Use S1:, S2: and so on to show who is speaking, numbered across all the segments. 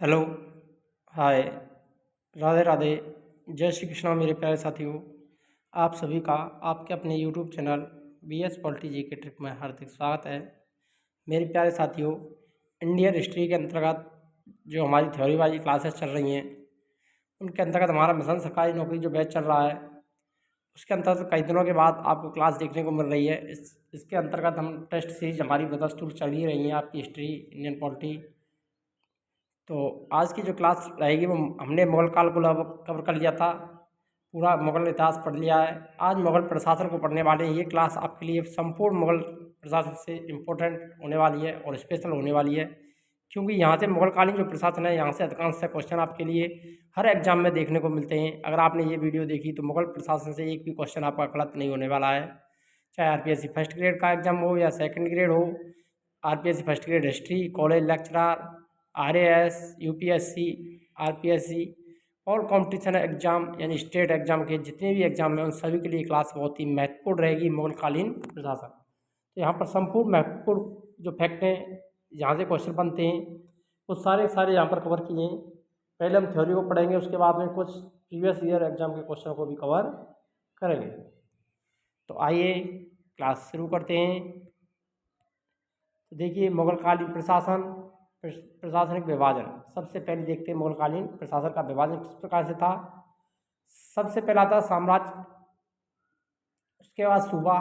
S1: Hello, हाय, राधे राधे, जय श्री कृष्णा मेरे प्यारे साथियों। आप सभी का आपके अपने YouTube channel B S polity G K trip में हार्दिक स्वागत है। मेरे प्यारे साथियों, इंडियन हिस्ट्री के अंतर्गत जो हमारी थ्योरी वाली क्लासेस चल रही हैं, उनके अंतर्गत हमारा मिशन सरकारी नौकरी जो बैच चल रहा है, उसके अंतर्गत कई दिनों के बाद आपको क्लास देखने को मिल रही है। इसके अंतर्गत हम टेस्ट सीरीज हमारी बदस्तूर चल ही रही हैं, आपकी हिस्ट्री, इंडियन पॉलिटी। तो आज की जो क्लास रहेगी वो हमने मुगल काल को लगभग कवर कर लिया था, पूरा मुगल इतिहास पढ़ लिया है। आज मुगल प्रशासन को पढ़ने वाले हैं। ये क्लास आपके लिए संपूर्ण मुगल प्रशासन से इम्पोर्टेंट होने वाली है और स्पेशल होने वाली है, क्योंकि यहाँ से मुगलकालीन जो प्रशासन है, यहाँ से अधिकांश से क्वेश्चन आपके लिए हर एग्जाम में देखने को मिलते हैं। अगर आपने ये वीडियो देखी तो मुगल प्रशासन से एक भी क्वेश्चन आपका गलत नहीं होने वाला है, चाहे आरपीएससी फर्स्ट ग्रेड का एग्जाम हो या सेकंड ग्रेड हो। RPSC first grade history, college lecturer, RAS, UPSC, RPSC और कॉम्पिटिशन एग्जाम यानी स्टेट एग्जाम के जितने भी एग्जाम हैं उन सभी के लिए क्लास बहुत ही महत्वपूर्ण रहेगी। मुगलकालीन प्रशासन, तो यहाँ पर संपूर्ण महत्वपूर्ण जो फैक्ट हैं, यहाँ से क्वेश्चन बनते हैं, वो सारे सारे यहाँ पर कवर किए हैं। पहले हम थ्योरी को पढ़ेंगे, उसके बाद में कुछ प्रीवियस ईयर एग्जाम के क्वेश्चन को भी कवर करेंगे। तो आइए क्लास शुरू करते हैं। तो देखिए, मुगलकालीन प्रशासन, प्रशासनिक विभाजन। सबसे पहले देखते हैं मुगलकालीन प्रशासन का विभाजन किस प्रकार से था। सबसे पहला था साम्राज्य, उसके बाद सूबा,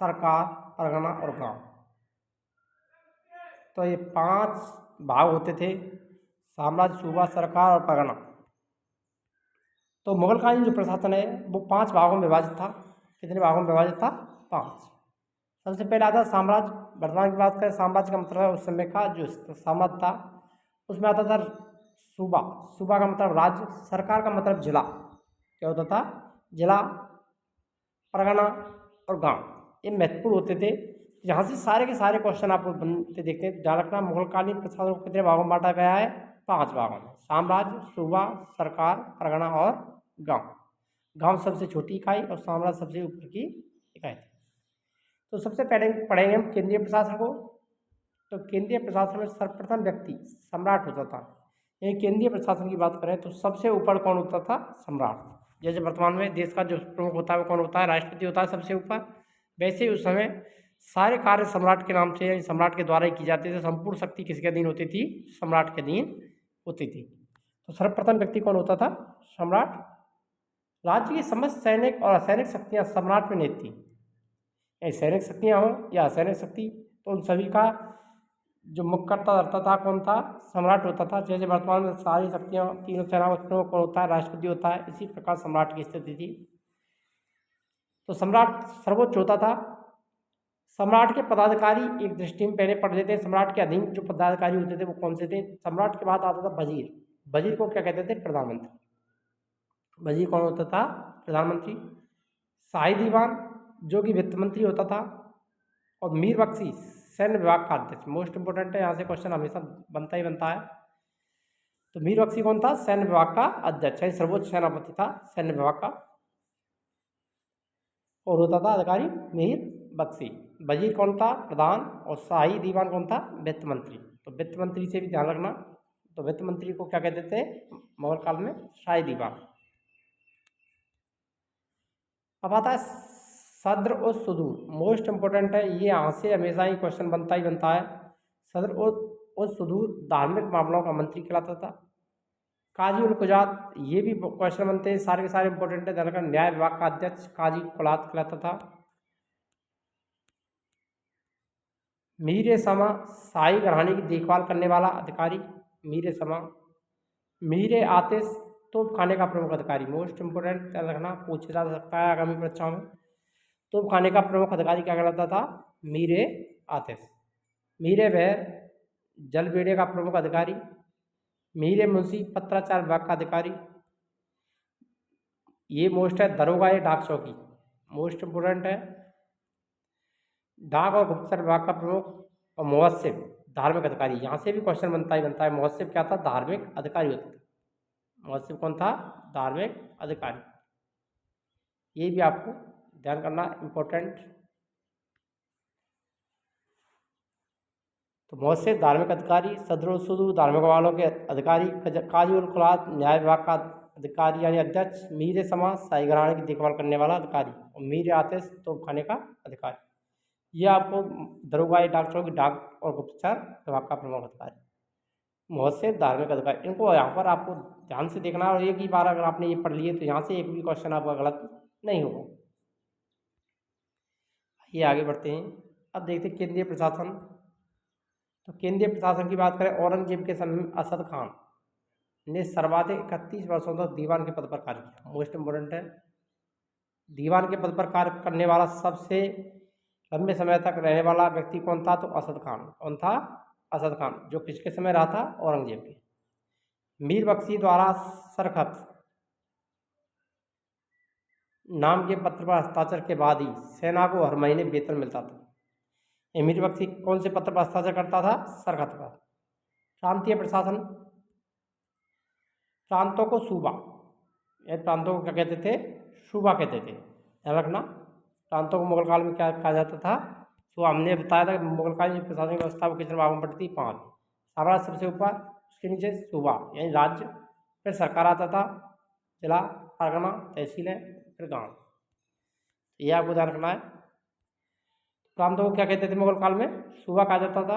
S1: सरकार, परगना और गांव। तो ये 5 भाग होते थे, साम्राज्य, सूबा, सरकार और परगना। तो मुगलकालीन जो प्रशासन है वो 5 भागों में विभाजित था। कितने भागों में विभाजित था? 5। सबसे पहला आता साम्राज्य। वर्तमान की बात करें, साम्राज्य का मतलब है उस समय का जो साम्राज्य था, उसमें आता था सूबा। सूबा का मतलब राज्य, सरकार का मतलब जिला। क्या होता था? जिला, परगना और गांव। ये महत्वपूर्ण होते थे। यहाँ से सारे के सारे क्वेश्चन आपको बनते देखते हैं। ध्यान रखना, मुगलकालीन प्रशासन को कितने भागों में बांटा गया है? 5 भागों में। साम्राज्य, सूबा, सरकार, परगना और गांव। गांव सबसे छोटी इकाई और साम्राज्य सबसे ऊपर की इकाई। तो सबसे पहले पढ़ेंगे हम केंद्रीय प्रशासन को। तो केंद्रीय प्रशासन में सर्वप्रथम व्यक्ति सम्राट होता था। ये केंद्रीय प्रशासन की बात करें तो सबसे ऊपर कौन होता था? सम्राट। जैसे वर्तमान में देश का जो प्रमुख होता है वो कौन होता है? राष्ट्रपति होता है सबसे ऊपर। वैसे ही उस समय सारे कार्य सम्राट के नाम से, सम्राट के द्वारा ही की जाती थी। संपूर्ण शक्ति किसके अधीन होती थी? सम्राट के अधीन होती थी। तो सर्वप्रथम व्यक्ति कौन होता था? सम्राट। राज्य की समस्त सैनिक और असैनिक शक्तियाँ सम्राट में निहित थी। सैनिक शक्तियाँ हों या असैनिक शक्ति, तो उन सभी का जो मुख्यकर्ता रहता था कौन था? सम्राट होता था। जैसे वर्तमान में सारी शक्तियाँ, तीनों सेनाओं का प्रमुख कौन होता है? राष्ट्रपति होता है। इसी प्रकार सम्राट की स्थिति थी। तो सम्राट सर्वोच्च होता था। सम्राट के पदाधिकारी एक दृष्टि में पहले पढ़ लेते हैं। सम्राट के अधीन जो पदाधिकारी होते थे वो कौन से थे? सम्राट के बाद आता था वजीर। वजीर को क्या कहते थे? प्रधानमंत्री। वजीर कौन होता था? प्रधानमंत्री। शाही दीवान जो कि वित्त मंत्री होता था। और मीर बख्शी सैन्य विभाग का अध्यक्ष। मोस्ट इंपोर्टेंट है, यहाँ से क्वेश्चन हमेशा बनता ही बनता है। तो मीर बख्शी कौन था? सैन्य विभाग का अध्यक्ष है, सर्वोच्च सेनापति था सैन्य विभाग का। और होता था अधिकारी मीर बख्शी। वजीर कौन था? प्रधान। और शाही दीवान कौन था? वित्त मंत्री। तो वित्त मंत्री से भी ध्यान रखना। तो वित्त मंत्री को क्या कहते थे मुगल काल में? शाही दीवान। अब आता है सद्र और सुदूर। मोस्ट इंपोर्टेंट है, ये यहाँ से हमेशा ही क्वेश्चन बनता ही बनता है। सद्र और सुदूर धार्मिक मामलों का मंत्री कहलाता था। काजी उल कुजात, ये भी क्वेश्चन बनते हैं, सारे के सारे इंपॉर्टेंट है। ध्यान, न्याय विभाग का अध्यक्ष काजी कुलात कहलाता था। मीर समा, शाही घराने की देखभाल करने वाला अधिकारी मीर समा। मीर आतिश, तोप खाने का प्रमुख अधिकारी। मोस्ट इंपोर्टेंट, ध्यान रखना, पूछा जा सकता है आगामी परीक्षाओं में। तोप खाने का प्रमुख अधिकारी क्या कहलाता था? मीर आतिश। मीर बहर, जल बेड़े का प्रमुख अधिकारी। मीर मुंशी, पत्राचार विभाग का अधिकारी। ये मोस्ट है दरोगा या डाक चौकी। मोस्ट इंपोर्टेंट है। डाक और गुप्तचर विभाग का प्रमुख। और मुहस्सिब, धार्मिक अधिकारी। यहाँ से भी क्वेश्चन बनता ही बनता है। मुहस्सिब क्या था? धार्मिक अधिकारी होता था। मुहस्सिब कौन था? धार्मिक अधिकारी। ये भी आपको ध्यान करना इम्पोर्टेंट। तो मोहसिर धार्मिक अधिकारी, सदरुल सुदू धार्मिक वालों के अधिकारी, काजी उल कुलात न्याय विभाग का अधिकारी यानी अध्यक्ष, मीर समाज शाही घराने की देखभाल करने वाला अधिकारी और मीर आतिश तोपखाने का अधिकारी। यह आपको दरोगाई डॉक्टरों की डाक और गुप्तचर विभाग का प्रमुख अधिकारी। मोहसिर धार्मिक अधिकारी, इनको यहाँ पर आपको ध्यान से देखना और एक ही बार अगर आपने ये पढ़ लिए तो यहाँ से एक भी क्वेश्चन आपका गलत नहीं होगा। ये आगे बढ़ते हैं। अब देखते हैं केंद्रीय प्रशासन। तो केंद्रीय प्रशासन की बात करें, औरंगजेब के समय में असद खान ने सर्वाधिक 31 वर्षों तक दीवान के पद पर कार्य किया। मोस्ट इम्पोर्टेंट है, दीवान के पद पर कार्य करने वाला सबसे लंबे समय तक रहने वाला व्यक्ति कौन था? तो असद खान। कौन था? असद खान, जो किसके समय रहा था? औरंगजेब के। मीर बख्शी द्वारा सरखत नाम के पत्र पर हस्ताक्षर के बाद ही सेना को हर महीने वेतन मिलता था। मीर बख्शी कौन से पत्र पर हस्ताक्षर करता था? सरखत पर। प्रांतीय प्रशासन, प्रांतों को सूबा, ये प्रांतों को क्या कहते थे? सूबा कहते थे। ध्यान रखना, प्रांतों को मुगल काल में क्या कहा जाता था? तो हमने बताया था कि मुगल काल की प्रशासनिक व्यवस्था वो कितने भागों में बंटी थी? 5। साम्राज्य सबसे ऊपर, उसके नीचे सूबा यानी राज्य, फिर सरकार आता था, जिला, परगना, तहसीलें, फिर गांव। ये आपको ध्यान रखना है। प्रांतों को क्या कहते थे मुगल काल में? सूबा कहा जाता था।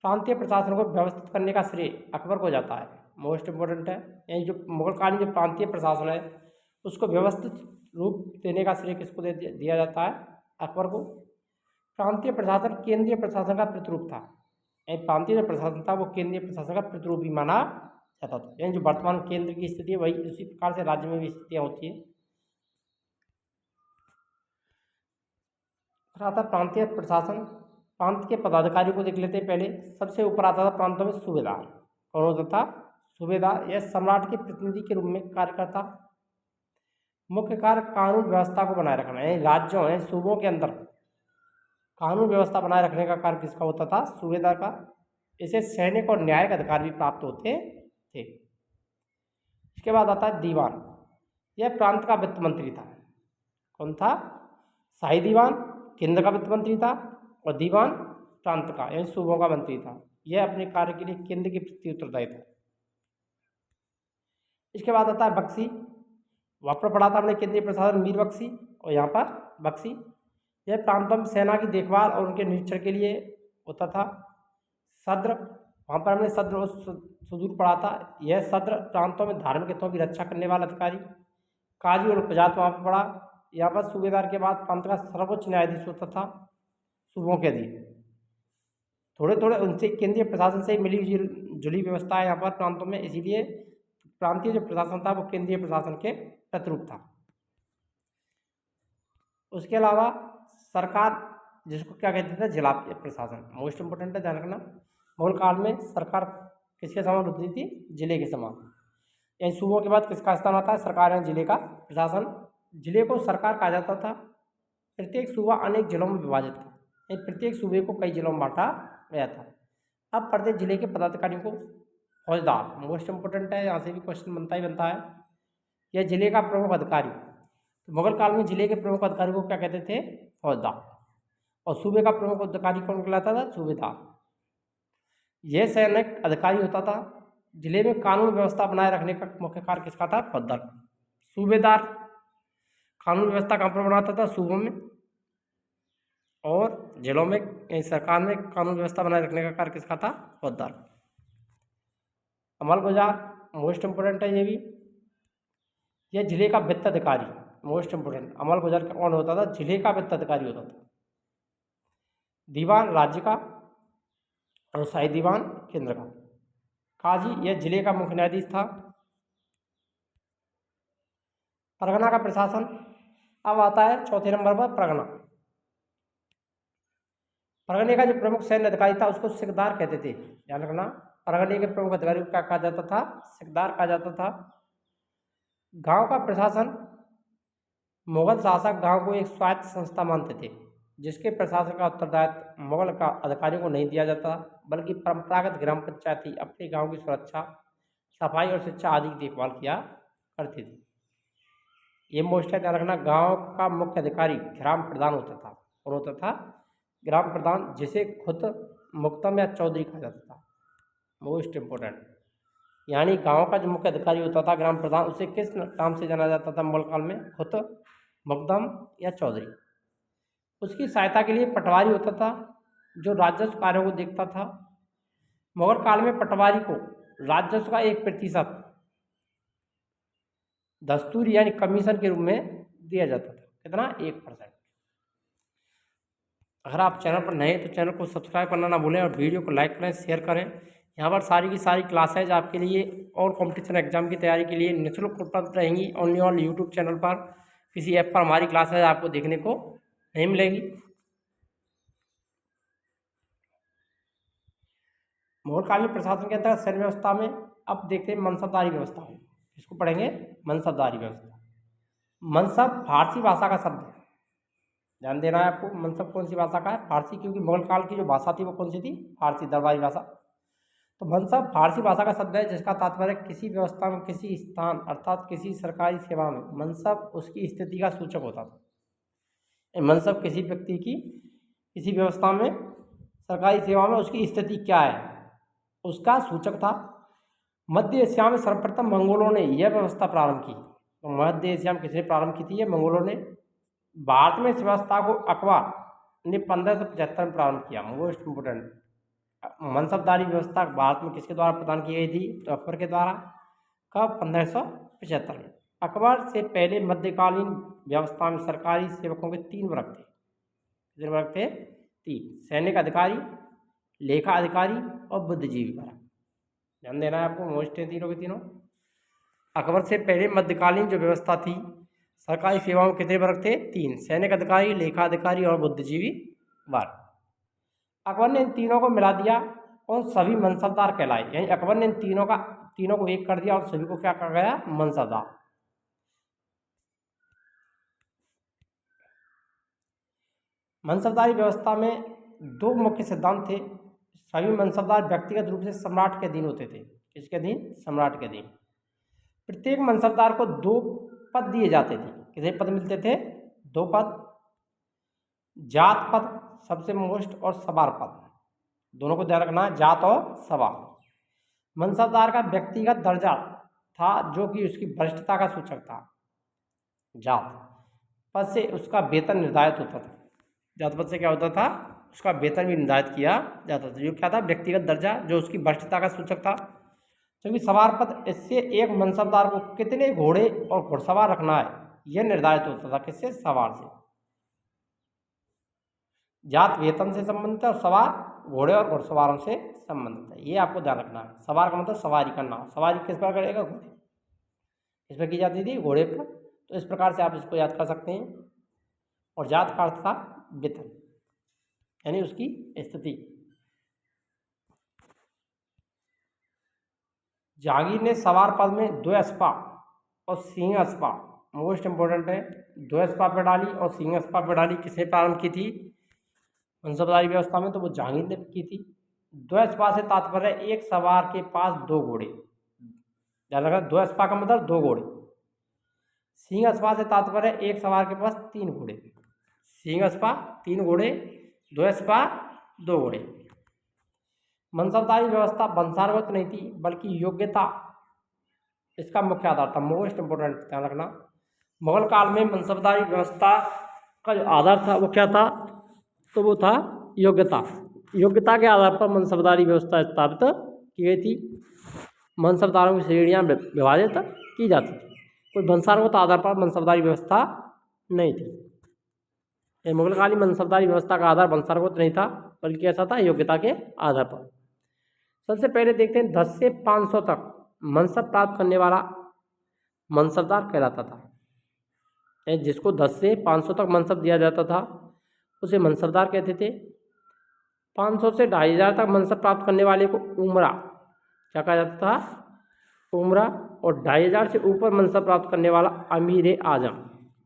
S1: प्रांतीय प्रशासन को व्यवस्थित करने का श्रेय अकबर को जाता है। मोस्ट इम्पोर्टेंट है, यानी जो मुगल कालीन जो प्रांतीय प्रशासन है उसको व्यवस्थित रूप देने का श्रेय किसको दिया जाता है? अकबर को। प्रांतीय प्रशासन केंद्रीय प्रशासन का प्रतिरूप था, यानी प्रांतीय जो प्रशासन था वो केंद्रीय प्रशासन का प्रतिरूप ही माना जाता था। यानी जो वर्तमान केंद्र की स्थिति है वही उसी प्रकार से राज्य में भी स्थितियाँ होती है। आता प्रांतीय प्रशासन, प्रांत के पदाधिकारी को देख लेते हैं पहले। सबसे ऊपर आता था प्रांतों में सूबेदार। कौन होता था? सूबेदार। यह सम्राट के प्रतिनिधि के रूप में कार्य करता। मुख्य कार्य कानून व्यवस्था को बनाए रखना, यानी राज्यों या सूबों के अंदर कानून व्यवस्था बनाए रखने का कार्य किसका होता था? सूबेदार का। इसे सैनिक और न्यायिक अधिकार भी प्राप्त होते थे। इसके बाद आता है दीवान। यह प्रांत का वित्त मंत्री था। कौन था? शाही दीवान केंद्र का वित्त मंत्री था और दीवान प्रांत का यानी सूबों का मंत्री था। यह अपने कार्य के लिए केंद्र के प्रति उत्तरदायी था। इसके बाद आता है बख्शी। वहाँ पर पढ़ा था हमने केंद्रीय प्रशासन मीर बख्शी, और यहाँ पर बख्शी। यह प्रांतों में सेना की देखभाल और उनके निरीक्षण के लिए होता था। सद्र, वहाँ पर हमने सद्र और सुदूर पढ़ा था। यह सद्र प्रांतों में धार्मिक हितों की रक्षा करने वाला अधिकारी। काजी और प्रजात वहाँ पर पढ़ा। यहाँ पर सूबेदार के बाद प्रांत का सर्वोच्च न्यायाधीश होता था सूबों के अधीन। थोड़े थोड़े उनसे केंद्रीय प्रशासन से मिली जुली व्यवस्था है यहाँ पर प्रांतों में, इसीलिए प्रांतीय जो प्रशासन था वो केंद्रीय प्रशासन के प्रतिरूप था। उसके अलावा सरकार, जिसको क्या कहते थे? जिला प्रशासन। मोस्ट इंपोर्टेंट है, ध्यान रखना। मुगल काल में सरकार किसके समान होती थी? जिले के समान। यानी सूबों के बाद किसका स्थान आता है? सरकार या जिले का प्रशासन। जिले को सरकार कहा जाता था। प्रत्येक सूबा अनेक जिलों में विभाजित था, यानी प्रत्येक सूबे को कई जिलों में बांटा गया था। अब प्रत्येक जिले के पदाधिकारी को फौजदार, मोस्ट इंपोर्टेंट है, यहाँ से भी क्वेश्चन बनता ही बनता है। यह जिले का प्रमुख अधिकारी। तो मुगल काल में जिले के प्रमुख अधिकारी को क्या कहते थे? फौजदार। और सूबे का प्रमुख अधिकारी कौन कहलाता था? सूबेदार। यह सैनिक अधिकारी होता था। जिले में कानून व्यवस्था बनाए रखने का मुख्य कार्य किसका था? फौजदार। सूबेदार कानून व्यवस्था कहाँ पर बनाता था? सूबों में। और जिलों में, सरकार में कानून व्यवस्था बनाए रखने का कार्य किसका था? फौजदार। अमलगुजार, मोस्ट इंपोर्टेंट है ये भी। यह जिले का वित्त अधिकारी, मोस्ट इंपोर्टेंट। अमलगुजार कौन होता था? जिले का वित्त अधिकारी होता था। दीवान राज्य का और शाही दीवान केंद्र का। काजी, यह जिले का मुख्य न्यायाधीश था। परगना का प्रशासन। अब आता है चौथे नंबर पर परगना। परगने का जो प्रमुख सैन्य अधिकारी था उसको सिकदार कहते थे। ध्यान रखना, परगने के प्रमुख अधिकारी को क्या कहा जाता था? सिकदार कहा जाता था। गांव का प्रशासन, मुगल शासक गांव को एक स्वायत्त संस्था मानते थे, जिसके प्रशासन का उत्तरदायित्व मुगल का अधिकारियों को नहीं दिया जाता, बल्कि परंपरागत ग्राम पंचायत ही अपने गाँव की सुरक्षा, सफाई और शिक्षा आदि की देखभाल किया करती थी। ये मोस्ट है, ध्यान रखना। गांव का मुख्य अधिकारी ग्राम प्रधान होता था। और होता था ग्राम प्रधान, जिसे खुद मुकदम या चौधरी कहा जाता था। मोस्ट इम्पोर्टेंट, यानी गांव का जो मुख्य अधिकारी होता था ग्राम प्रधान, उसे किस नाम से जाना जाता था मुगल काल में? खुद मुकदम या चौधरी। उसकी सहायता के लिए पटवारी होता था जो राजस्व कार्यों को देखता था। मुगल काल में पटवारी को राजस्व का 1% दस्तूर यानी कमीशन के रूप में दिया जाता था। कितना? 1%। अगर आप चैनल पर नए हैं तो चैनल को सब्सक्राइब करना ना भूलें और वीडियो को लाइक करें, शेयर करें। यहाँ पर सारी की सारी क्लासेज आपके लिए और कंपटीशन एग्जाम की तैयारी के लिए निःशुल्क उपलब्ध रहेंगी ओनली ऑन यूट्यूब चैनल पर। किसी ऐप पर हमारी क्लासेज आपको देखने को नहीं मिलेगी। मुगल कालीन प्रशासन के अंतर्गत सैन्य व्यवस्था में अब देखते हैं मनसबदारी व्यवस्था। इसको पढ़ेंगे, मनसबदारी व्यवस्था। मनसब फारसी भाषा का शब्द है, ध्यान देना है आपको। मनसब कौन सी भाषा का है? फारसी, क्योंकि मुगल काल की जो भाषा थी वो कौन सी थी? फारसी, दरबारी भाषा। तो मनसब फारसी भाषा का शब्द है जिसका तात्पर्य किसी व्यवस्था में, किसी स्थान अर्थात किसी सरकारी सेवा में मनसब उसकी स्थिति का सूचक होता था। मनसब किसी व्यक्ति की किसी व्यवस्था में, सरकारी सेवा में उसकी स्थिति क्या है उसका सूचक था। मध्य एशिया में सर्वप्रथम मंगोलों ने यह व्यवस्था प्रारंभ की। तो मध्य एशिया में किसने प्रारंभ की थी? ये मंगोलों ने। भारत में इस व्यवस्था को अकबर ने 1575 में प्रारंभ किया। मोस्ट इम्पोर्टेंट, मनसबदारी व्यवस्था भारत में किसके द्वारा प्रदान की गई थी? तो अकबर के द्वारा। कब? 1575 में। अकबर से पहले मध्यकालीन व्यवस्था में सरकारी सेवकों के 3 वर्ग थे। कितने वर्ग थे? 3। सैनिक अधिकारी, लेखा अधिकारी और बुद्धिजीवी वर्ग। ध्यान देना है आपको, मोस्ट है तीनों के तीनों। अकबर से पहले मध्यकालीन जो व्यवस्था थी सरकारी सेवाओं में कितने वर्ग थे? 3। सैनिक अधिकारी, लेखा अधिकारी और बुद्धिजीवी वर्ग। अकबर ने इन तीनों को मिला दिया और सभी मनसबदार कहलाए। यानी अकबर ने इन तीनों को एक कर दिया और सभी को क्या कहा गया? मनसबदार। मनसबदारी व्यवस्था में 2 मुख्य सिद्धांत थे। सभी मनसबदार व्यक्तिगत रूप से सम्राट के अधीन होते थे। किसके अधीन? सम्राट के अधीन। प्रत्येक मनसबदार को 2 पद दिए जाते थे। कितने पद मिलते थे? 2 पद। जात पद सबसे मोस्ट और सवार पद, दोनों को ध्यान रखना है, जात और सवार। मनसबदार का व्यक्तिगत दर्जा था जो कि उसकी वरिष्ठता का सूचक था। जात पद से उसका वेतन निर्धारित होता था। जात पद से क्या होता था? उसका वेतन भी निर्धारित किया जाता था, जो क्या था? व्यक्तिगत दर्जा, जो उसकी वरिष्ठता का सूचक था। क्योंकि सवार पद, इससे एक मनसबदार को कितने घोड़े और घुड़सवार रखना है यह निर्धारित होता था। किससे? सवार से। जात वेतन से संबंधित है और सवार घोड़े और घुड़सवारों से संबंधित है। ये आपको ध्यान रखना है। सवार का मतलब सवारी करना। सवारी किस पर करेगा? घोड़े। इस पर की जाती थी, घोड़े पर। तो इस प्रकार से आप इसको याद कर सकते हैं। और जात का अर्थ था वेतन, यानी उसकी स्थिति। जहांगीर ने सवार पद में 2 अस्पा और सिंह अस्पा, मोस्ट इंपोर्टेंट है, 2 अस्पा पे डाली और सिंह अस्पा पे डाली। किसने प्रारंभ की थी मनसबदारी व्यवस्था में? तो वो जहांगीर ने की थी। 2 अस्पा से तात्पर्य एक सवार के पास 2 घोड़े। ध्यान रखना, 2 अस्पा का मतलब 2 घोड़े। सिंह अस्पा से तात्पर्य एक सवार के पास 3 घोड़े। सिंह अस्पा 3 घोड़े, 2 अस्पा 2 घोड़े। मनसबदारी व्यवस्था वंशानुगत नहीं थी बल्कि योग्यता इसका मुख्य आधार था। मोस्ट इंपोर्टेंट, ध्यान रखना। मुगल काल में मनसबदारी व्यवस्था का जो आधार था वो क्या था? तो वो था योग्यता। योग्यता के आधार पर मनसबदारी व्यवस्था स्थापित की गई थी। मनसबदारों की श्रेणियाँ विभाजित की जाती थी। कोई वंशानुगत आधार पर मनसबदारी व्यवस्था नहीं थी। मुगलकालीन मनसबदारी व्यवस्था का आधार वंशानुगत नहीं था बल्कि ऐसा था योग्यता के आधार पर। सबसे पहले देखते हैं 10 से 500 तक मनसब प्राप्त करने वाला मनसबदार कहलाता था। जिसको 10 से 500 तक मनसब दिया जाता था उसे मनसबदार कहते थे। 500 से 2500 तक मनसब प्राप्त करने वाले को उमरा क्या कहा जाता था? उमरा। और 2500 से ऊपर मनसब प्राप्त करने वाला अमीर आजम।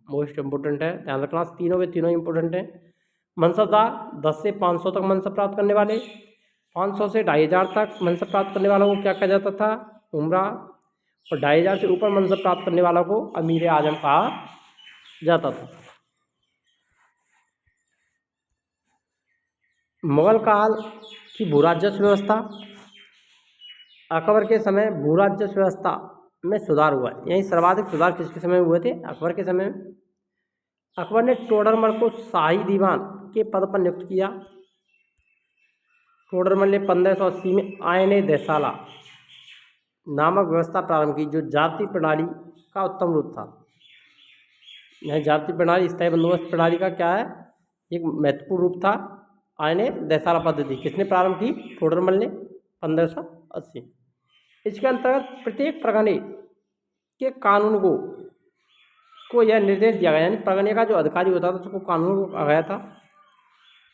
S1: मोस्ट इंपोर्टेंट है, ध्यान रखना। तीनों के तीनों इंपोर्टेंट हैं। मनसबदार 10 से 500 तक मनसब प्राप्त करने वाले, 500 से 2500 तक मनसब प्राप्त करने वालों को क्या कहा जाता था? उमरा। और 2500 से ऊपर मनसब प्राप्त करने वालों को अमीर आजम कहा जाता था। मुगल काल कि भूराजस्व व्यवस्था, अकबर के समय भूराजस्व व्यवस्था में सुधार हुआ। यही सर्वाधिक सुधार किसके समय हुए थे? अकबर के समय में। अकबर ने टोडरमल को शाही दीवान के पद पर नियुक्त किया। टोडरमल ने 1580 में आयने देसाला नामक व्यवस्था प्रारंभ की, जो जाति प्रणाली का उत्तम रूप था। यह जाति प्रणाली स्थायी बंदोबस्त प्रणाली का क्या है? एक महत्वपूर्ण रूप था। आयने देसाला पद्धति किसने प्रारंभ की? टोडरमल ने 1580। इसके अंतर्गत प्रत्येक परगने के कानून को यह निर्देश दिया गया, यानी परगने का जो अधिकारी होता था उसको कानून को कहा गया था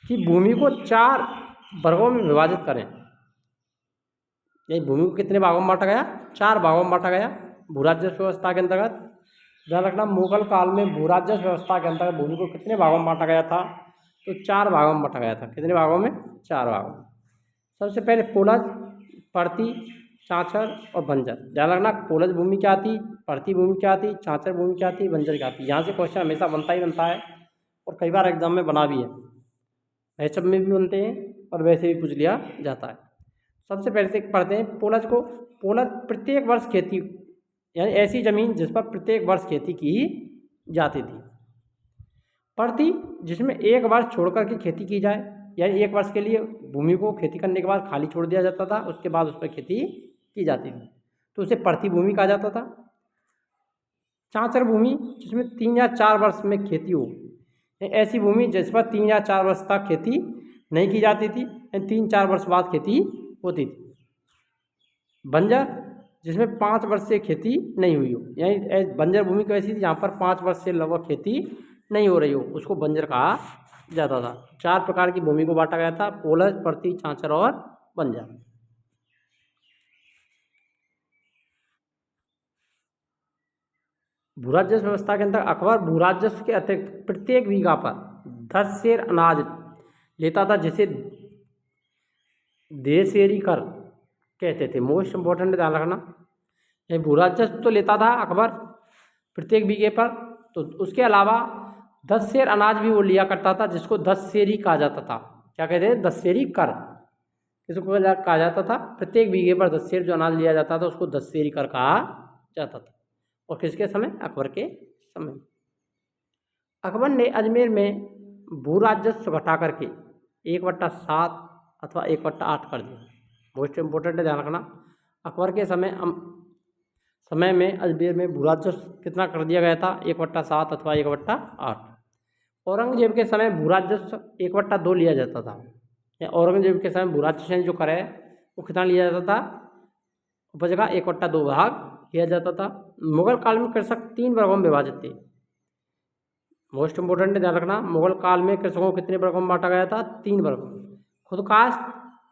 S1: कि भूमि को 4 वर्गों में विभाजित करें। यही भूमि को कितने भागों में बांटा गया? 4 भागों में बांटा गया भूराजस्व व्यवस्था के अंतर्गत। ध्यान रखना, मुगल काल में भूराजस्व व्यवस्था के अंतर्गत भूमि को कितने भागों में बांटा गया था? तो 4 भागों में बांटा गया था। कितने भागों में? 4 भागों में। सबसे पहले पोलज, परती, चांचर और बंजर। ध्यान रखना, पोलज भूमि क्या आती, परती भूमि क्या आती, चांचर भूमि क्या आती, बंजर क्या आती। यहाँ से क्वेश्चन हमेशा बनता ही बनता है और कई बार एग्जाम में बना भी है, एचएफ में भी बनते हैं और वैसे भी पूछ लिया जाता है। सबसे पहले से पढ़ते हैं पोलज को। पोलज प्रत्येक वर्ष खेती, यानी ऐसी जमीन जिस पर प्रत्येक वर्ष खेती की जाती थी। परती, जिसमें एक वर्ष छोड़कर के खेती की जाए, यानी एक वर्ष के लिए भूमि को खेती करने के बाद खाली छोड़ दिया जाता था, उसके बाद उस पर खेती की जाती थी, तो उसे परती भूमि कहा जाता था। चांचर भूमि, जिसमें 3 या 4 वर्ष में खेती हो, ऐसी भूमि जिस पर 3 या 4 वर्ष तक खेती नहीं की जाती थी, 3-4 वर्ष बाद खेती होती थी। बंजर, जिसमें 5 वर्ष से खेती नहीं हुई हो, यानी बंजर भूमि कैसी थी? जहाँ पर 5 वर्ष से लगभग खेती नहीं हो रही हो, उसको बंजर कहा जाता था। 4 प्रकार की भूमि को बांटा गया था, पोलज, परती, चांचर और बंजर। भूराजस्व व्यवस्था के अंदर अकबर भूराजस्व के अतिरिक्त प्रत्येक बीघा पर 10 सेर अनाज लेता था, जिसे देसेरी कर कहते थे। मोस्ट इम्पोर्टेंट ध्यान रखना, ये भूराजस्व तो लेता था अकबर प्रत्येक बीघे पर, तो उसके अलावा 10 सेर अनाज भी वो लिया करता था, जिसको 10 सेरी कहा जाता था। क्या कहते हैं? 10 सेरी कर, इसको कहा जाता था। प्रत्येक बीघे पर 10 सेर जो अनाज लिया जाता था उसको 10 सेरी कर कहा जाता था। और किसके समय? अकबर के समय। अकबर ने अजमेर में भूराजस्व घटा करके 1/7 अथवा 1/8 कर दिया। मोस्ट इम्पोर्टेंट ध्यान रखना, अकबर के समय में अजमेर में भूराजस्व कितना कर दिया गया था? 1/7 अथवा 1/8। औरंगजेब के समय भूराजस्व 1/2 लिया जाता था। या औरंगजेब के समय भूराजस्व जो कर है वो कितना लिया जाता था? उपज का 1/2 भाग लिया जाता था। मुगल काल में कृषक 3 वर्गों में विभाजित थे। मोस्ट इम्पोर्टेंट ध्यान रखना, मुगल काल में कृषकों को कितने वर्गों में बांटा गया था? 3 वर्गों में, खुदकास्ट,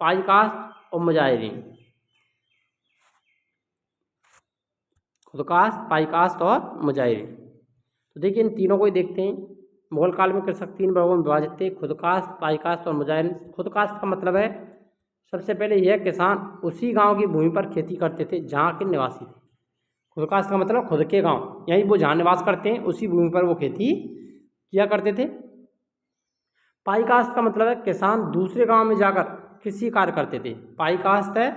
S1: पाईकास्ट और मुजाहिरीन। खुदकास्ट, पाईकास्ट और मुजाहिरीन। तो देखिए इन तीनों को ही देखते हैं। मुगल काल में कृषक 3 वर्गों में विभाजित थे, खुदकास्ट, पाईकास्ट और मुजाहिरीन। खुदकास्ट का मतलब है सबसे पहले यह किसान उसी गांव की भूमि पर खेती करते थे जहां के निवासी थे। खुदकास्ट का मतलब खुद के गांव, यानी वो जहाँ निवास करते हैं उसी भूमि पर वो खेती किया करते थे। पाईकास्ट का मतलब है किसान दूसरे गांव में जाकर कृषि कार्य करते थे। पाईकास्ट है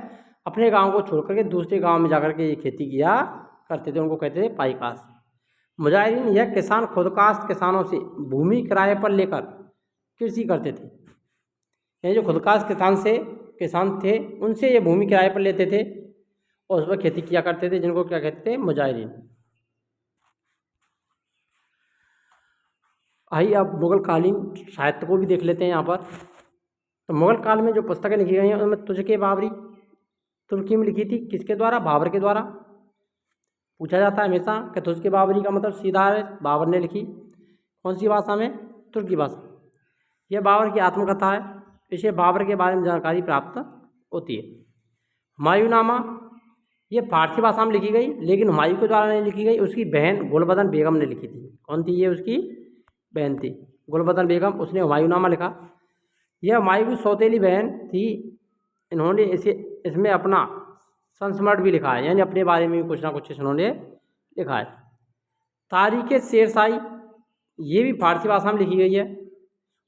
S1: अपने गांव को छोड़ करके दूसरे गांव में जाकर के ये खेती किया करते थे, उनको कहते थे पाईकास्ट। मुजाहिरीन, यह किसान खुदकास्ट किसानों से भूमि किराए पर लेकर कृषि करते थे। यानी जो खुदकास्ट किसान थे उनसे ये भूमि किराए पर लेते थे और उस पर खेती किया करते थे, जिनको क्या कहते थे? मुजाहिरीन। आइए अब मुगल कालीन साहित्य को भी देख लेते हैं यहाँ पर। तो मुगल काल में जो पुस्तकें लिखी गई हैं उनमें तुज़्क़-ए बाबरी तुर्की में लिखी थी, किसके द्वारा? बाबर के द्वारा। पूछा जाता है हमेशा कि तुज़्क़-ए बाबरी का मतलब सीधा है बाबर ने लिखी, कौन सी भाषा में? तुर्की भाषा। यह बाबर की आत्मकथा है, इसे बाबर के बारे में जानकारी प्राप्त होती है। हुमायूंनामा, ये फारसी भाषा में लिखी गई, लेकिन हुमायूं के द्वारा नहीं लिखी गई, उसकी बहन गुलबदन बेगम ने लिखी थी। कौन थी ये? उसकी बहन थी गुलबदन बेगम, उसने हुमायूंनामा लिखा। यह हुमायूं की सौतेली बहन थी। इन्होंने इसमें अपना संस्मरण भी लिखा है, यानी अपने बारे में भी कुछ ना कुछ इन्होंने लिखा है। तारीख़ शेरशाही, ये भी फारसी भाषा में लिखी गई है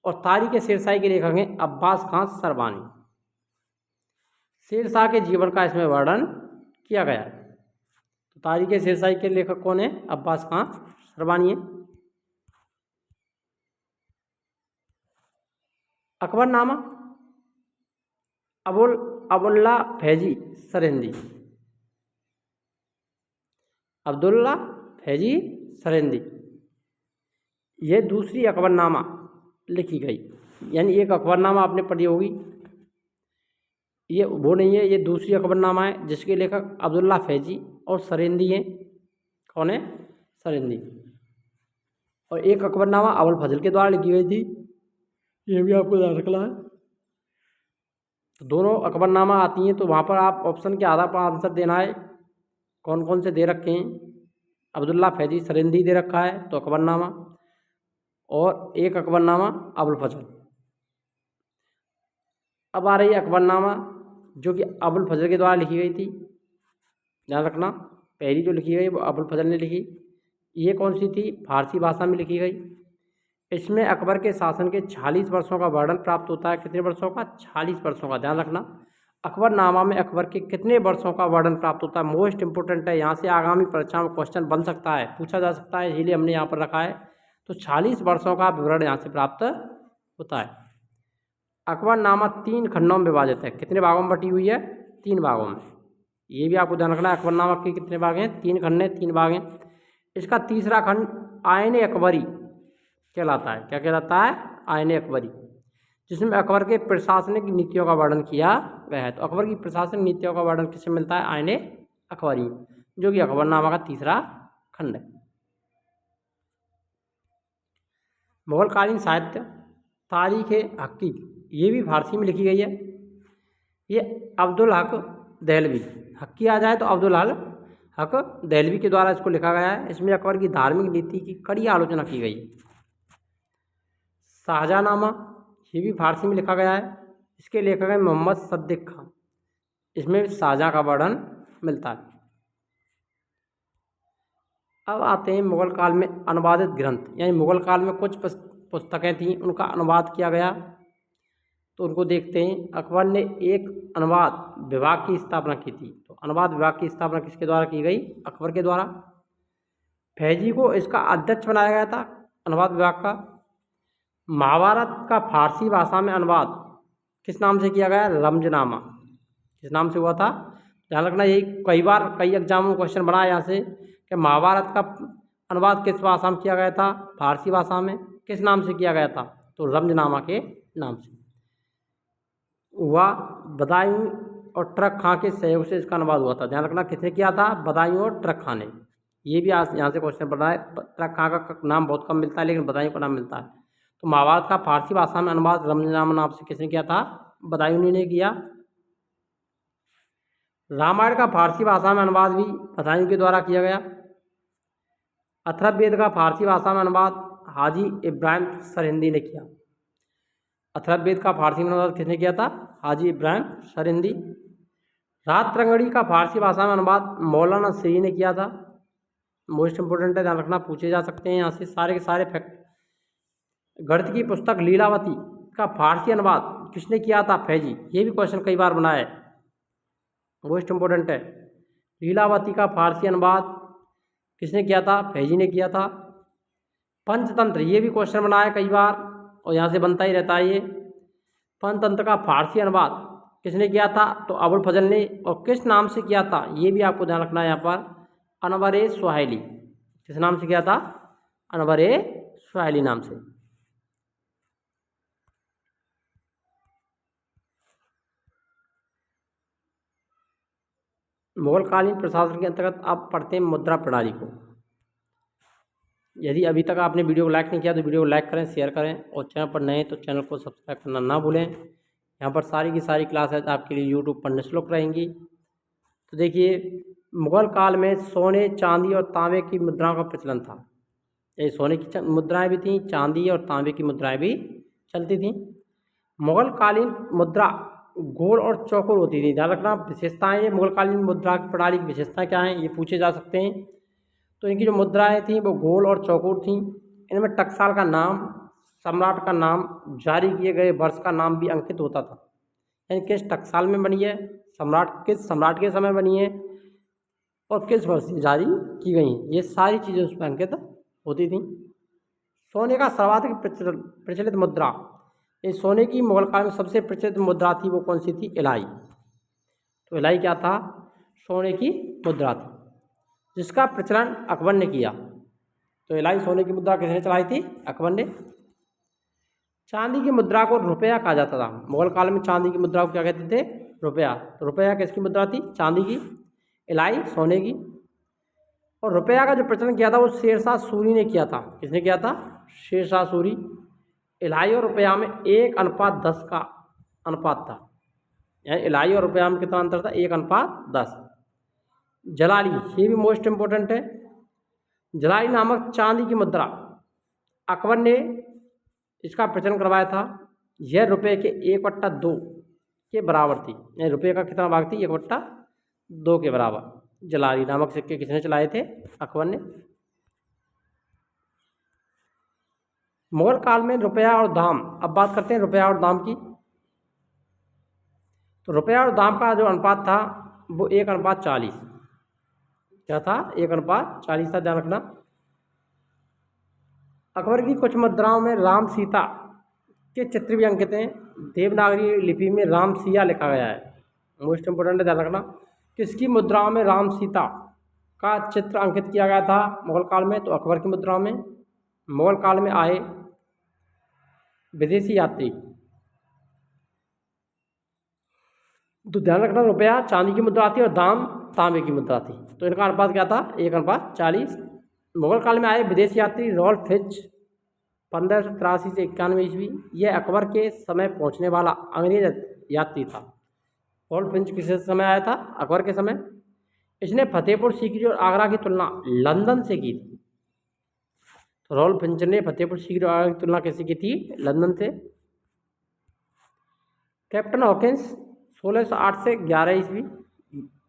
S1: और तारीख़ शेरशाही के लेखक हैं अब्बास खान सरबानी। शेरशाह के जीवन का इसमें वर्णन किया गया है। तो तारीख शेरशाही के लेखक कौन है? अब्बास खां सरवानी है। अकबरनामा अब्दुल्ला फैजी सरेंदी, अब्दुल्ला फैजी सरेंदी, ये दूसरी अकबरनामा लिखी गई। यानी एक अकबरनामा आपने पढ़ी होगी, ये वो नहीं है, ये दूसरी अकबरनामा है जिसके लेखक अब्दुल्ला फैजी और सरेंदी हैं। कौन है? सरेंदी। और एक अकबरनामा अबुल फजल के द्वारा लिखी गई थी, ये भी आपको याद रखना है। तो दोनों अकबरनामा आती हैं, तो वहाँ पर आप ऑप्शन के आधार पर आंसर देना है। कौन कौन से दे रखे हैं? अब्दुल्ला फैजी सरेंदी दे रखा है तो अकबरनामा, और एक अकबरनामा अबुल फजल। अब आ रही है अकबरनामा जो कि अबुल फजल के द्वारा लिखी गई थी, ध्यान रखना। पहली जो लिखी गई वो अबुल फजल ने लिखी। ये कौन सी थी? फारसी भाषा में लिखी गई। इसमें अकबर के शासन के 46 वर्षों का वर्णन प्राप्त होता है। कितने वर्षों का? 46 वर्षों का। ध्यान रखना, अकबरनामा में अकबर के कितने वर्षों का वर्णन प्राप्त होता है, मोस्ट इंपोर्टेंट है। यहाँ से आगामी परीक्षा में क्वेश्चन बन सकता है, पूछा जा सकता है, इसीलिए हमने यहाँ पर रखा है। तो 46 वर्षों का विवरण यहाँ से प्राप्त होता है। अकबरनामा 3 खंडों में विभाजित है। कितने भागों में बटी हुई है? 3 भागों में। ये भी आपको ध्यान रखना है, अकबरनामा के कितने भाग हैं? 3 खंड हैं, 3 भाग हैं। इसका तीसरा खंड आयन अकबरी कहलाता है। क्या कहलाता है? आयन अकबरी, जिसमें अकबर के प्रशासनिक नीतियों का वर्णन किया गया है। तो अकबर की प्रशासनिक नीतियों का वर्णन किससे मिलता है? आयन अकबरी, जो कि अकबरनामा का तीसरा खंड है। मुगलकालीन साहित्य तारीख हक्की, ये भी फारसी में लिखी गई है। ये अब्दुल हक दहलवी, हक्की आ जाए तो अब्दुल हक दहलवी के द्वारा इसको लिखा गया है। इसमें अकबर की धार्मिक नीति की कड़ी आलोचना की गई है। शाहजहाँनामा, ये भी फारसी में लिखा गया है। इसके लेखक हैं मोहम्मद सद्दीक खान। इसमें शाहजहाँ का वर्णन मिलता है। अब आते हैं मुगल काल में अनुवादित ग्रंथ, यानी मुगल काल में कुछ पुस्तकें थीं, उनका अनुवाद किया गया, तो उनको देखते हैं। अकबर ने एक अनुवाद विभाग की स्थापना की थी। तो अनुवाद विभाग की स्थापना किसके द्वारा की गई? अकबर के द्वारा। फैजी को इसका अध्यक्ष बनाया गया था अनुवाद विभाग का। महाभारत का फारसी भाषा में अनुवाद किस नाम से किया गया? रमजनामा। किस नाम से हुआ था? ध्यान रखना, यही कई एग्जाम में क्वेश्चन बना है यहाँ से कि महाभारत का अनुवाद किस भाषा में किया गया था? फारसी भाषा में। किस नाम से किया गया था? तो रमजनामा के नाम से हुआ। बदायूं और ट्रक खां के सहयोग से इसका अनुवाद हुआ था। ध्यान रखना, किसने किया था? बदायूं और ट्रक खां ने। ये भी यहाँ से क्वेश्चन पड़ रहा है। ट्रक खां का नाम बहुत कम मिलता है, लेकिन बदायूं का नाम मिलता है। तो महाभारत का फारसी भाषा में अनुवाद रमजनामा नाम से किसने किया था? बदायूं ने किया। रामायण का फारसी भाषा में अनुवाद भी बदायूं के द्वारा किया गया। अथर्ववेद का फारसी भाषा में अनुवाद हाजी इब्राहिम सरहिंदी ने किया। अथर्ववेद का फारसी में अनुवाद किसने किया था? हाजी इब्राहिम सरहिंदी। रात रंगड़ी का फारसी भाषा में अनुवाद मौलाना श्री ने किया था। मोस्ट इंपोर्टेंट है, ध्यान रखना, पूछे जा सकते हैं यहाँ से सारे के सारे फैक्ट। गणित की पुस्तक लीलावती का फारसी अनुवाद किसने किया था? फैजी। ये भी क्वेश्चन कई बार बना है, मोस्ट इंपोर्टेंट है। लीलावती का फारसी अनुवाद किसने किया था? फैजी ने किया था। पंचतंत्र, ये भी क्वेश्चन बना है कई बार और यहाँ से बनता ही रहता है ये। पंचतंत्र का फारसी अनुवाद किसने किया था? तो अबुल फजल ने। और किस नाम से किया था? ये भी आपको ध्यान रखना है यहाँ पर, अनवर सुहाइली। किस नाम से किया था? अनवर सुहाइली नाम से। मुगलकालीन प्रशासन के अंतर्गत आप पढ़ते हैं मुद्रा प्रणाली को। यदि अभी तक आपने वीडियो को लाइक नहीं किया तो वीडियो को लाइक करें, शेयर करें, और चैनल पर नए तो चैनल को सब्सक्राइब करना ना भूलें। यहाँ पर सारी की सारी क्लासेज आपके लिए यूट्यूब पर निःशुल्क रहेंगी। तो देखिए, मुगल काल में सोने, चांदी और तांबे की मुद्राओं का प्रचलन था। ये सोने की मुद्राएं भी थीं, चांदी और तांबे की मुद्राएं भी चलती थीं। मुगलकालीन मुद्रा गोल और चौकोर होती थी। ध्यान रखना, विशेषताएं, ये मुगलकालीन मुद्रा प्रणाली की विशेषताएं क्या हैं, ये पूछे जा सकते हैं। तो इनकी जो मुद्राएं थीं वो गोल और चौकोर थीं। इनमें टकसाल का नाम, सम्राट का नाम, जारी किए गए वर्ष का नाम भी अंकित होता था। यानी किस टकसाल में बनी है, किस सम्राट के समय बनी है और किस वर्ष से जारी की गई, ये सारी चीज़ें उसमें अंकित होती थी। सोने का सर्वाधिक प्रचलित मुद्रा, ये सोने की मुगल काल में सबसे प्रचलित मुद्रा थी, वो कौन सी थी? इलाई। तो इलाई क्या था? सोने की मुद्रा थी, जिसका प्रचलन अकबर ने किया। तो इलाई सोने की मुद्रा किसने चलाई थी? अकबर ने। चांदी की मुद्रा को रुपया कहा जाता था। मुगल काल में चांदी की मुद्रा को क्या कहते थे? रुपया। तो रुपया किसकी मुद्रा थी? चांदी की। इलाई सोने की। और रुपया का जो प्रचलन किया था वो शेरशाह सूरी ने किया था। किसने किया था? शेरशाह सूरी। इलाई और रुपया में 1:10 का अनुपात था, यानी इलाई और रुपया में कितना अंतर था? 1:10। जलाली, ये भी मोस्ट इम्पोर्टेंट है। जलाली नामक चांदी की मुद्रा अकबर ने इसका प्रचलन करवाया था। यह रुपये के 1/2 के बराबर थी, यानी रुपये का कितना भाग थी? 1/2 के बराबर। जलाली नामक सिक्के किसने चलाए थे? अकबर ने। मुगल काल में रुपया और दाम, अब बात करते हैं रुपया और दाम की। तो रुपया और दाम का जो अनुपात था वो 1:40। क्या था? 1:40 था, ध्यान रखना। अकबर की कुछ मुद्राओं में राम सीता के चित्र भी अंकित हैं। देवनागरी लिपि में राम सिया लिखा गया है, मोस्ट इंपोर्टेंट है, ध्यान रखना। किसकी मुद्राओं में राम सीता का चित्र अंकित किया गया था मुगल काल में? तो अकबर की मुद्राओं में। मुगल काल में आए विदेशी यात्री, तो ध्यान रखना रुपया चांदी की मुद्रा थी और दाम तांबे की मुद्रा थी। तो इनका अनुपात क्या था? 1:40। मुगल काल में आए विदेशी यात्री रॉल्फ फिंच 1583 से 91 ईस्वी, यह अकबर के समय पहुंचने वाला अंग्रेज यात्री था। रॉल्फ फिंच किस समय आया था? अकबर के समय। इसने फतेहपुर सीकरी और आगरा की तुलना लंदन से की थी। तो रॉल्फ फिंच ने फतेहपुर सीकरी और आगरा की तुलना कैसे की थी? लंदन से। कैप्टन हॉकिंस 1608 से 11 ईस्वी,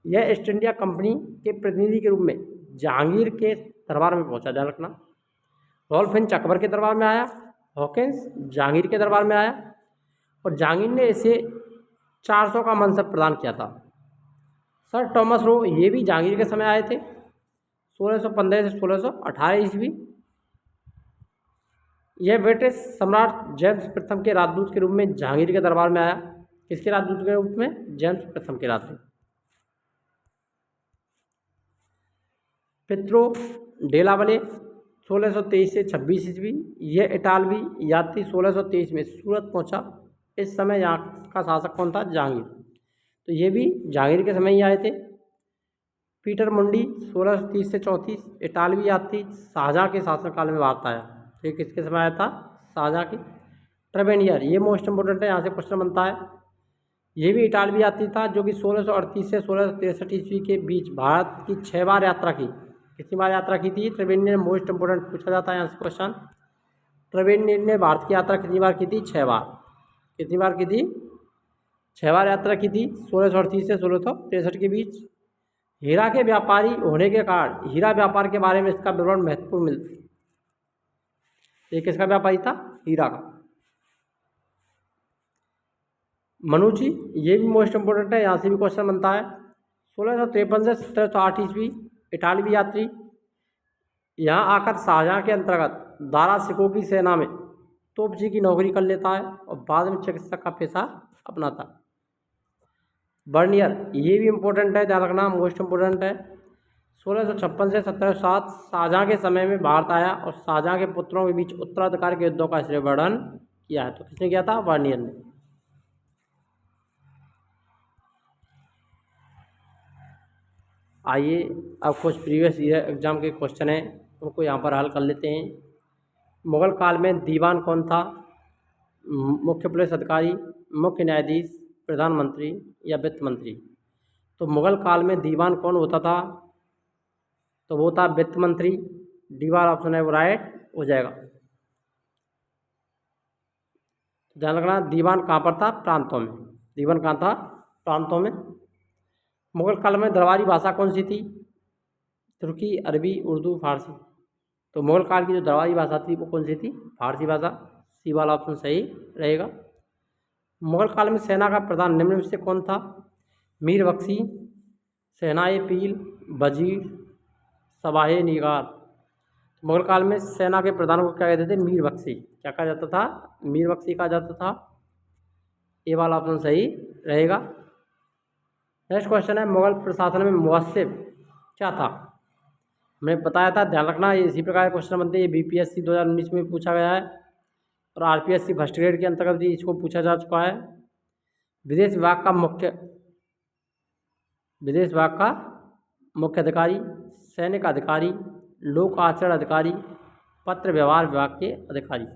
S1: यह ईस्ट इंडिया कंपनी के प्रतिनिधि के रूप में जहांगीर के दरबार में पहुंचा, ध्यान रखना। रॉल्फ फिंच अकबर के दरबार में आया, हॉकिंस जहांगीर के दरबार में आया, और जहांगीर ने इसे 400 का मनसब प्रदान किया था। सर थॉमस रो, ये भी जहांगीर के समय आए थे, 1615 से 1618 ईस्वी। यह ब्रिटिश सम्राट जेम्स प्रथम के राजदूत के रूप में जहांगीर के दरबार में आया। किसके राजदूत के रूप में? जेम्स प्रथम के राजदूत। पित्रो डेला वाले 1623 से 26 ईस्वी, यह इटालवी यात्री 1623 में सूरत पहुंचा। इस समय यहाँ का शासक कौन था? जहांगीर। तो ये भी जहांगीर के समय ही आए थे। पीटर मुंडी 1630 से 34, इटालवी यात्री, शाहजहाँ के शासनकाल में भारत आया। तो ये किसके समय आया था? शाहजहाँ की। ट्रेवेनियर, ये मोस्ट इंपोर्टेंट है, यहाँ से क्वेश्चन बनता है। ये भी इटालवी यात्री था जो कि 1638 से 1663 ईस्वी के बीच भारत की 6 बार यात्रा की। कितनी बार यात्रा की थी? ट्रेवेनियर, मोस्ट इंपोर्टेंट पूछा जाता है यहाँ से क्वेश्चन। ट्रेवेनियर ने भारत की यात्रा कितनी बार की थी? 6 बार। कितनी बार की थी? 6 बार यात्रा की थी, 1638 से 1663 के बीच। हीरा के व्यापारी होने के कारण हीरा व्यापार के बारे में इसका विवरण महत्वपूर्ण मिलता है। ये किसका व्यापारी था? हीरा का। मनुची, ये भी मोस्ट इंपोर्टेंट है, यहाँ से भी क्वेश्चन बनता है। 1653 से 1708 ईस्वी, इटालवी यात्री, यहाँ आकर शाहजहाँ के अंतर्गत दारा सिकों की सेना में तोपची की नौकरी कर लेता है और बाद में चिकित्सक का पेशा अपनाता है। बर्नियर, ये भी इम्पोर्टेंट है, ध्यान रखना, मोस्ट इम्पोर्टेंट है। 1656 से 1707 शाहजहाँ के समय में भारत आया और शाहजहाँ के पुत्रों के बीच उत्तराधिकार के युद्धों का श्रेय वर्णन किया है। तो किसने किया था? बर्नियर ने। आइए अब कुछ प्रीवियस ईयर एग्जाम के क्वेश्चन हैं, उनको यहाँ पर हल कर लेते हैं। मुगल काल में दीवान कौन था? मुख्य पुलिस अधिकारी, मुख्य न्यायाधीश, प्रधानमंत्री या वित्त मंत्री? तो मुगल काल में दीवान कौन होता था? तो वो था वित्त मंत्री। डी वाला ऑप्शन है वो राइट हो जाएगा। ध्यान रखना, दीवान कहाँ पर था? प्रांतों में। दीवान कहाँ था? प्रांतों में। मुगल काल में दरबारी भाषा कौन सी थी? तुर्की, अरबी, उर्दू, फारसी। तो मुगल काल की जो दरबारी भाषा थी वो कौन सी थी? फारसी भाषा। सी वाला ऑप्शन सही रहेगा। मुगल काल में सेना का प्रधान निम्न में से कौन था? मीर बख्शी, सेनाए पील, वजीर, सबाहे निगार। मुगल काल में सेना के प्रधान को क्या कहते थे? मीर बख्शी। क्या कहा जाता था? मीर बख्शी कहा जाता था। ये वाला ऑप्शन सही रहेगा। नेक्स्ट क्वेश्चन है, मुगल प्रशासन में मुअस्सिब क्या था? मैंने बताया था, ध्यान रखना, ये इसी प्रकार के क्वेश्चन बनते हैं। ये बीपीएससी 2019 में पूछा गया है और आरपीएससी फर्स्ट ग्रेड के अंतर्गत भी इसको पूछा जा चुका है। विदेश विभाग का मुख्य अधिकारी, सैनिक अधिकारी, लोक आचरण अधिकारी, पत्र व्यवहार विभाग के अधिकारी।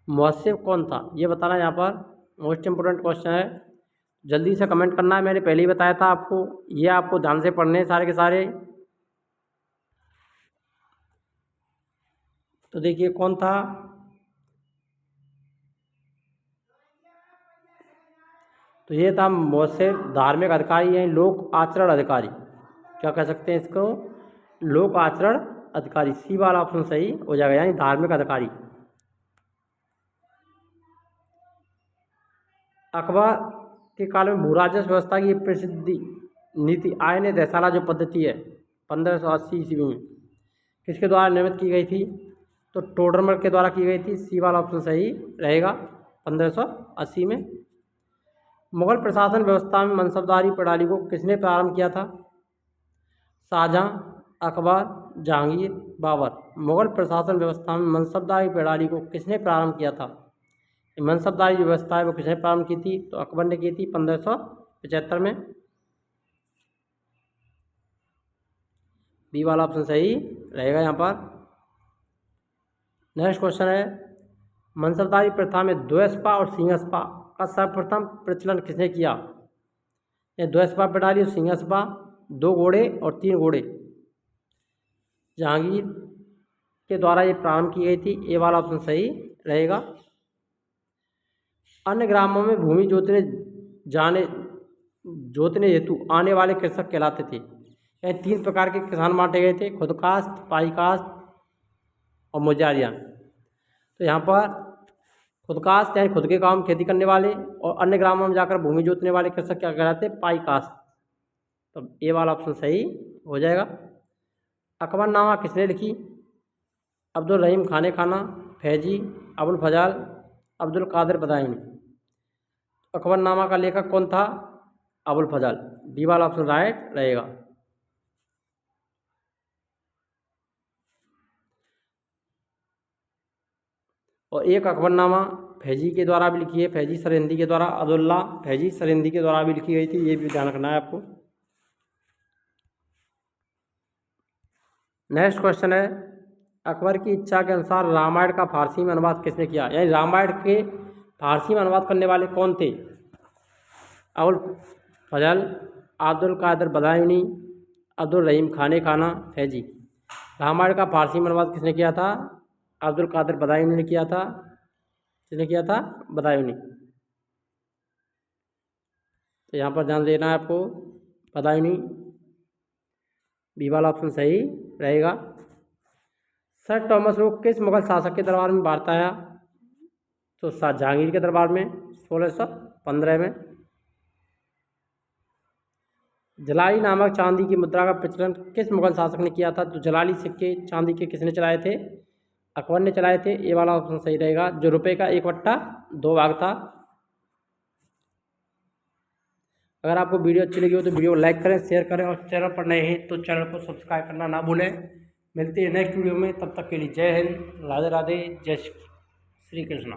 S1: मुअस्सिब कौन था ये बताना यहाँ पर मोस्ट इम्पोर्टेंट क्वेश्चन है। जल्दी से कमेंट करना है। मैंने पहले ही बताया था आपको, ये आपको ध्यान से पढ़ने हैं सारे के सारे। तो देखिए कौन था? तो ये था मुअस्सिब, धार्मिक अधिकारी है, लोक आचरण अधिकारी। क्या कह सकते हैं इसको? लोक आचरण अधिकारी। सी वाला ऑप्शन सही हो जाएगा, यानी धार्मिक अधिकारी। अकबर के काल में भूराजस्व व्यवस्था की प्रसिद्धि नीति आयन दहसाला जो पद्धति है 1580 ईस्वी में किसके द्वारा निर्मित की गई थी? तो टोडरमल के द्वारा की गई थी। सी वाला ऑप्शन सही रहेगा, 1580 में। मुगल प्रशासन व्यवस्था में मनसबदारी प्रणाली को किसने प्रारंभ किया था? शाहजहां, अकबर, जहांगीर, बाबर। मुगल प्रशासन व्यवस्था में मनसबदारी प्रणाली को किसने प्रारंभ किया था? मनसबदारी जो व्यवस्था है वो किसने प्रारंभ की थी? तो अकबर ने की थी 1575 में। बी वाला ऑप्शन सही रहेगा यहाँ पर। नेक्स्ट क्वेश्चन है, मनसबदारी प्रथा में द्वयस्पा और सिंहस्पा का सर्वप्रथम प्रचलन किसने किया? ये द्वयस्पा प्रणाली और सिंहस्पा, 2 घोड़े और 3 घोड़े, जहांगीर के द्वारा ये प्रारंभ की गई थी। ये वाला ऑप्शन सही रहेगा। अन्य ग्रामों में भूमि जोतने हेतु आने वाले कृषक कहलाते थे। यह 3 प्रकार के किसान बांटे गए थे, खुद काश्त, पाई काश्त और मुजारियान। तो यहाँ पर खुद काश्त यानी खुद के काम खेती करने वाले, और अन्य ग्रामों में जाकर भूमि जोतने वाले कृषक क्या कहलाते? पाई काश्त। तो ये वाला ऑप्शन सही हो जाएगा। अकबरनामा किसने लिखी? अब्दुल रहीम खाने खाना, फैजी, अबुल फजल, अब्दुल कादिर बदायूनी। अकबरनामा का लेखक कौन था? अबुल फजल। डी वाला ऑप्शन राइट रहेगा। और एक अकबरनामा फैजी के द्वारा भी लिखी है, फैजी सरहिंदी के द्वारा, अब्दुल्ला फैजी सरहिंदी के द्वारा भी लिखी गई थी। ये भी ध्यान रखना है आपको। नेक्स्ट क्वेश्चन है, अकबर की इच्छा के अनुसार रामायण का फारसी में अनुवाद किसने किया? यानी रामायण के फारसी में अनुवाद करने वाले कौन थे? अबुल फजल, अब्दुल कादिर बदायूनी, अब्दुल रहीम खाने खाना, फैजी। रामायण का फारसी में अनुवाद किसने किया था? अब्दुल कादिर बदायूनी ने किया था। किसने किया था? बदायूनी। तो यहाँ पर ध्यान देना है आपको, बदायूनी। बी वाला ऑप्शन सही रहेगा। सर थॉमस को किस मुगल शासक के दरबार में भारत आया? तो शाह जहांगीर के दरबार में 1615 में। जलाली नामक चांदी की मुद्रा का प्रचलन किस मुगल शासक ने किया था? तो जलाली सिक्के चांदी के किसने चलाए थे? अकबर ने चलाए थे। ये वाला ऑप्शन सही रहेगा, जो रुपए का 1/2 भाग था। अगर आपको वीडियो अच्छी लगी हो तो वीडियो को लाइक करें, शेयर करें, और चैनल पर नए हैं तो चैनल को सब्सक्राइब करना ना भूलें। मिलते हैं नेक्स्ट वीडियो में, तब तक के लिए जय हिंद, राधे राधे, जय श्री कृष्णा।